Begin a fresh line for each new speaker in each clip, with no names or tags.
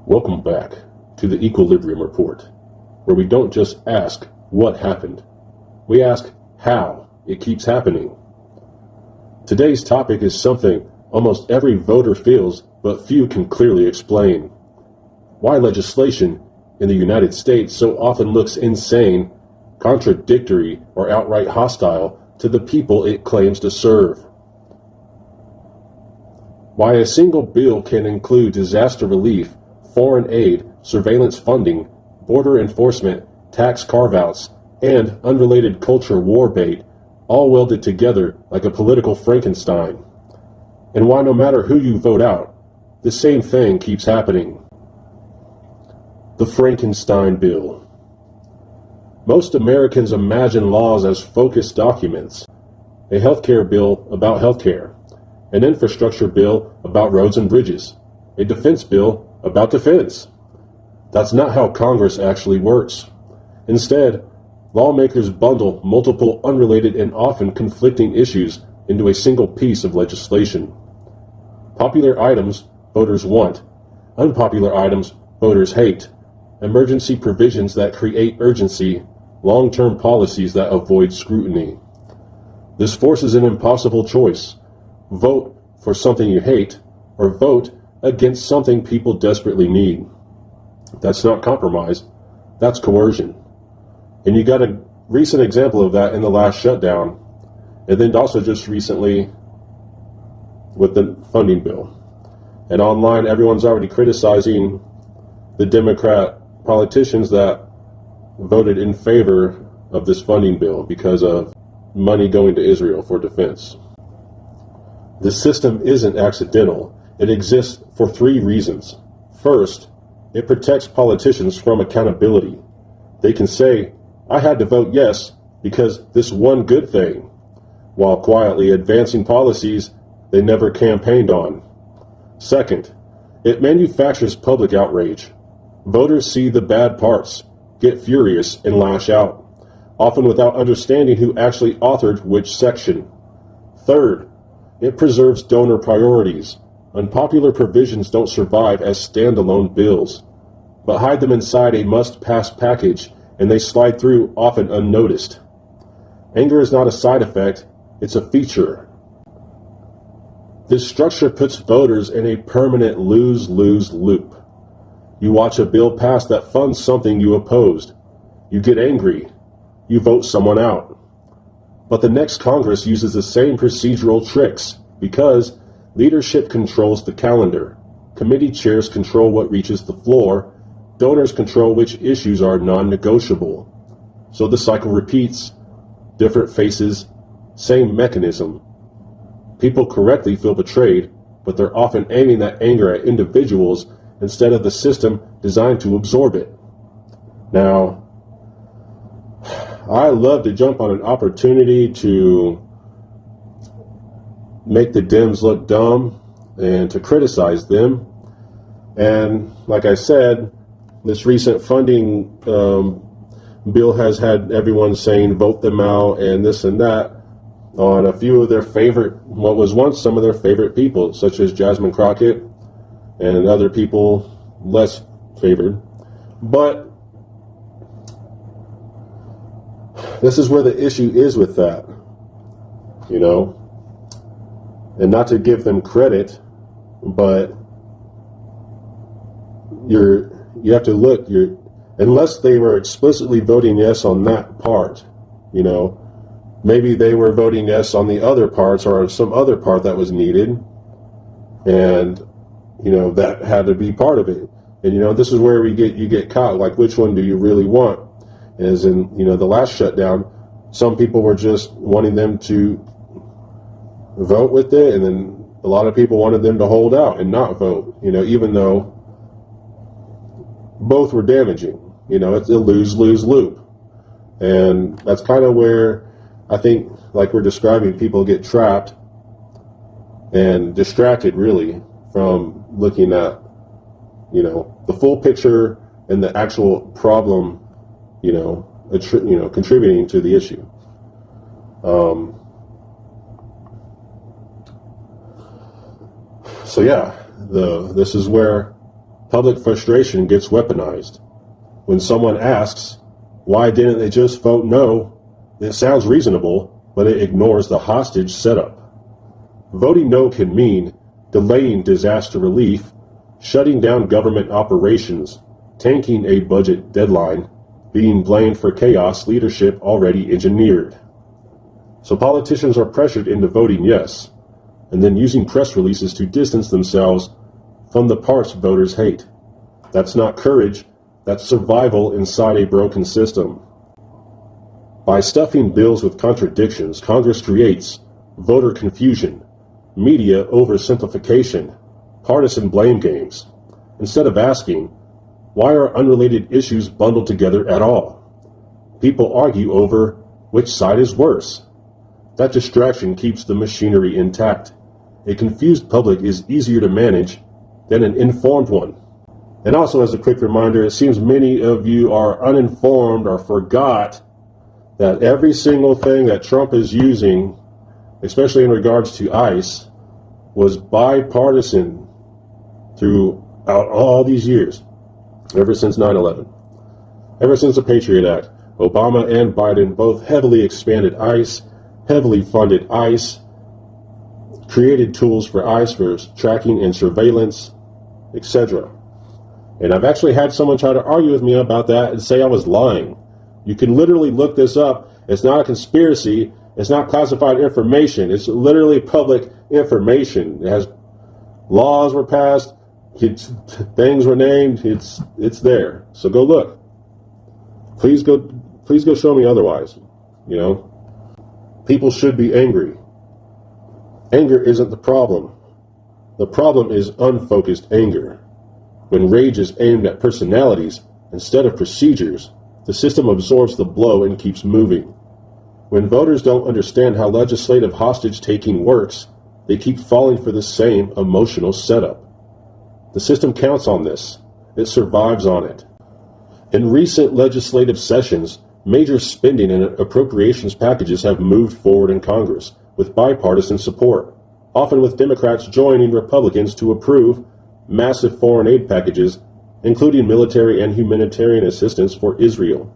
Welcome back to the Equilibrium Report, where we don't just ask what happened, we ask how it keeps happening. Today's topic is something almost every voter feels, but few can clearly explain. Why legislation in the United States so often looks insane, contradictory, or outright hostile to the people it claims to serve. Why a single bill can include disaster relief, foreign aid, surveillance funding, border enforcement, tax carve-outs, and unrelated culture war bait, all welded together like a political Frankenstein. And why no matter who you vote out, the same thing keeps happening. The Frankenstein Bill. Most Americans imagine laws as focused documents. A healthcare bill about healthcare, an infrastructure bill about roads and bridges, a defense bill about defense. That's not how Congress actually works. Instead, lawmakers bundle multiple unrelated and often conflicting issues into a single piece of legislation. Popular items voters want, unpopular items voters hate, emergency provisions that create urgency, long-term policies that avoid scrutiny. This forces an impossible choice. Vote for something you hate, or vote against something people desperately need. That's not compromise, that's coercion. And you got a recent example of that in the last shutdown, and then also just recently with the funding bill. And online, everyone's already criticizing the Democrat politicians that voted in favor of this funding bill because of money going to Israel for defense. The system isn't accidental. It exists for three reasons. First, it protects politicians from accountability. They can say, I had to vote yes because this one good thing, while quietly advancing policies they never campaigned on. Second, it manufactures public outrage. Voters see the bad parts, get furious, and lash out, often without understanding who actually authored which section. Third, it preserves donor priorities. Unpopular provisions don't survive as standalone bills, but hide them inside a must-pass package, and they slide through often unnoticed. Anger is not a side effect, it's a feature. This structure puts voters in a permanent lose-lose loop. You watch a bill pass that funds something you opposed. You get angry. You vote someone out. But the next Congress uses the same procedural tricks because leadership controls the calendar, committee chairs control what reaches the floor, donors control which issues are non-negotiable. So the cycle repeats, different faces, same mechanism. People correctly feel betrayed, but they're often aiming that anger at individuals instead of the system designed to absorb it. Now, I love to jump on an opportunity to make the Dems look dumb and to criticize them. And like I said, this recent funding bill has had everyone saying vote them out and this and that on a few of their favorite, what was once some of their favorite people, such as Jasmine Crockett and other people less favored. But this is where the issue is with that, you know. And not to give them credit, but you have to look, unless they were explicitly voting yes on that part, you know, maybe they were voting yes on the other parts or some other part that was needed, and, you know, that had to be part of it. And, you know, this is where you get caught, like, which one do you really want? As in, you know, the last shutdown, some people were just wanting them to vote with it, and then a lot of people wanted them to hold out and not vote, you know, even though both were damaging. You know, it's a lose-lose loop. And that's kind of where I think, like we're describing, people get trapped and distracted, really, from looking at, you know, the full picture and the actual problem, you know, contributing to the issue. So yeah, this is where Public frustration gets weaponized. When someone asks, why didn't they just vote no? It sounds reasonable, but it ignores the hostage setup. Voting no can mean delaying disaster relief, shutting down government operations, tanking a budget deadline, being blamed for chaos leadership already engineered. So politicians are pressured into voting yes, and then using press releases to distance themselves from the parts voters hate. That's not courage, that's survival inside a broken system. By stuffing bills with contradictions, Congress creates voter confusion, media oversimplification, partisan blame games, instead of asking, why are unrelated issues bundled together at all? People argue over which side is worse. That distraction keeps the machinery intact. A confused public is easier to manage than an informed one. And also, as a quick reminder, it seems many of you are uninformed or forgot that every single thing that Trump is using, especially in regards to ICE, was bipartisan throughout all these years, ever since 9/11. Ever since the Patriot Act, Obama and Biden both heavily expanded ICE, heavily funded ICE, created tools for ICE for tracking and surveillance, etc. And I've actually had someone try to argue with me about that and say I was lying. You can literally look this up. It's not a conspiracy. It's not classified information. It's literally public information. It has laws were passed. Things were named. It's there. So go look. Please go show me otherwise. You know, people should be angry. Anger isn't the problem. The problem is unfocused anger. When rage is aimed at personalities instead of procedures, the system absorbs the blow and keeps moving. When voters don't understand how legislative hostage-taking works, they keep falling for the same emotional setup. The system counts on this. It survives on it. In recent legislative sessions, major spending and appropriations packages have moved forward in Congress with bipartisan support, often with Democrats joining Republicans to approve massive foreign aid packages, including military and humanitarian assistance for Israel.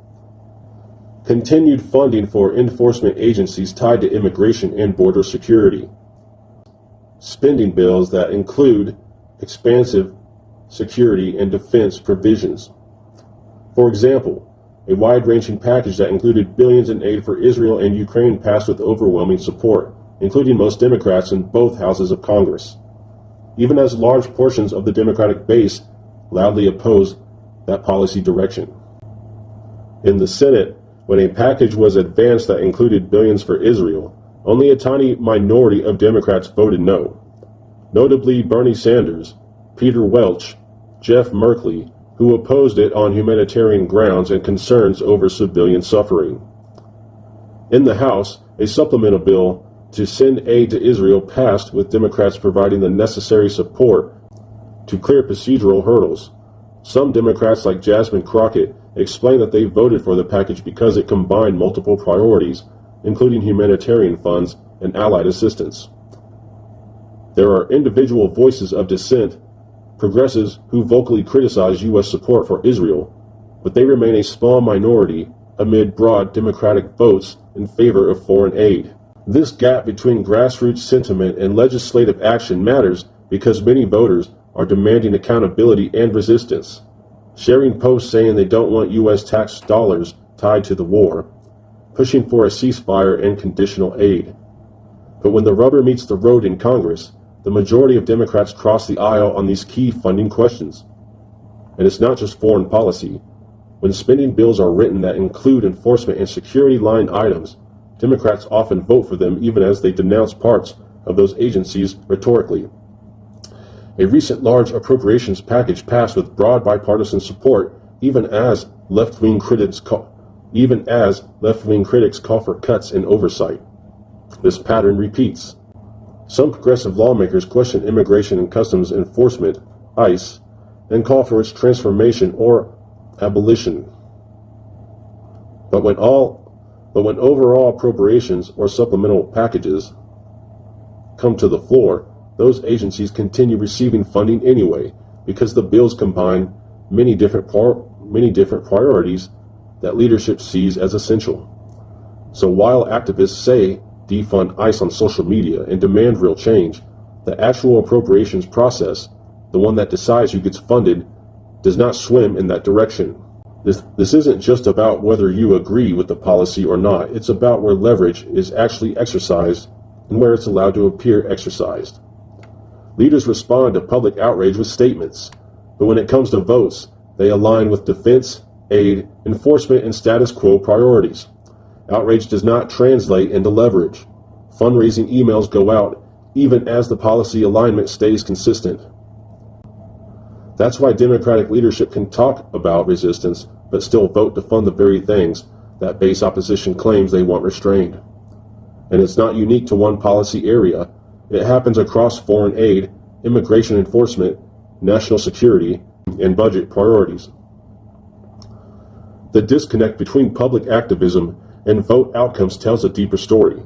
Continued funding for enforcement agencies tied to immigration and border security. Spending bills that include expansive security and defense provisions. For example, a wide-ranging package that included billions in aid for Israel and Ukraine passed with overwhelming support, including most Democrats in both houses of Congress, even as large portions of the Democratic base loudly oppose that policy direction. In the Senate, when a package was advanced that included billions for Israel, only a tiny minority of Democrats voted no. Notably Bernie Sanders, Peter Welch, Jeff Merkley, who opposed it on humanitarian grounds and concerns over civilian suffering. In the House, a supplemental bill to send aid to Israel passed with Democrats providing the necessary support to clear procedural hurdles. Some Democrats, like Jasmine Crockett, explained that they voted for the package because it combined multiple priorities, including humanitarian funds and allied assistance. There are individual voices of dissent, progressives who vocally criticize U.S. support for Israel, but they remain a small minority amid broad Democratic votes in favor of foreign aid. This gap between grassroots sentiment and legislative action matters because many voters are demanding accountability and resistance, sharing posts saying they don't want U.S. tax dollars tied to the war, pushing for a ceasefire and conditional aid. But when the rubber meets the road in Congress, the majority of Democrats cross the aisle on these key funding questions. And it's not just foreign policy. When spending bills are written that include enforcement and security line items, Democrats often vote for them even as they denounce parts of those agencies rhetorically. A recent large appropriations package passed with broad bipartisan support even as left-wing critics call for cuts in oversight. This pattern repeats. Some progressive lawmakers question immigration and customs enforcement, ICE, and call for its transformation or abolition. But when overall appropriations or supplemental packages come to the floor, those agencies continue receiving funding anyway, because the bills combine many different priorities that leadership sees as essential. So while activists say defund ICE on social media and demand real change, the actual appropriations process, the one that decides who gets funded, does not swim in that direction. This isn't just about whether you agree with the policy or not. It's about where leverage is actually exercised and where it's allowed to appear exercised. Leaders respond to public outrage with statements, but when it comes to votes, they align with defense, aid, enforcement, and status quo priorities. Outrage does not translate into leverage. Fundraising emails go out even as the policy alignment stays consistent. That's why Democratic leadership can talk about resistance, but still vote to fund the very things that base opposition claims they want restrained. And it's not unique to one policy area. It happens across foreign aid, immigration enforcement, national security, and budget priorities. The disconnect between public activism and vote outcomes tells a deeper story.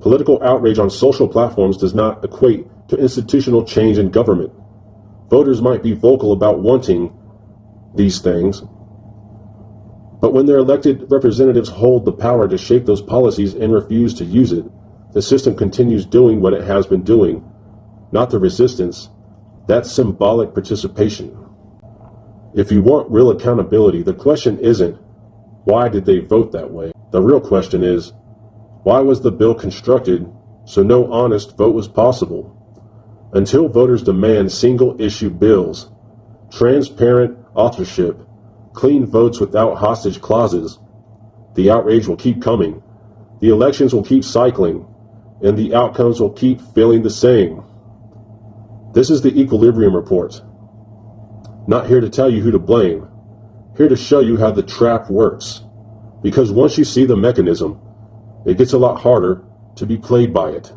Political outrage on social platforms does not equate to institutional change in government. Voters might be vocal about wanting these things, but when their elected representatives hold the power to shape those policies and refuse to use it, the system continues doing what it has been doing, not the resistance. That's symbolic participation. If you want real accountability, the question isn't, why did they vote that way? The real question is, why was the bill constructed so no honest vote was possible? Until voters demand single-issue bills, transparent authorship, clean votes without hostage clauses, the outrage will keep coming, the elections will keep cycling, and the outcomes will keep feeling the same. This is the Equilibrium Report. Not here to tell you who to blame, here to show you how the trap works. Because once you see the mechanism, it gets a lot harder to be played by it.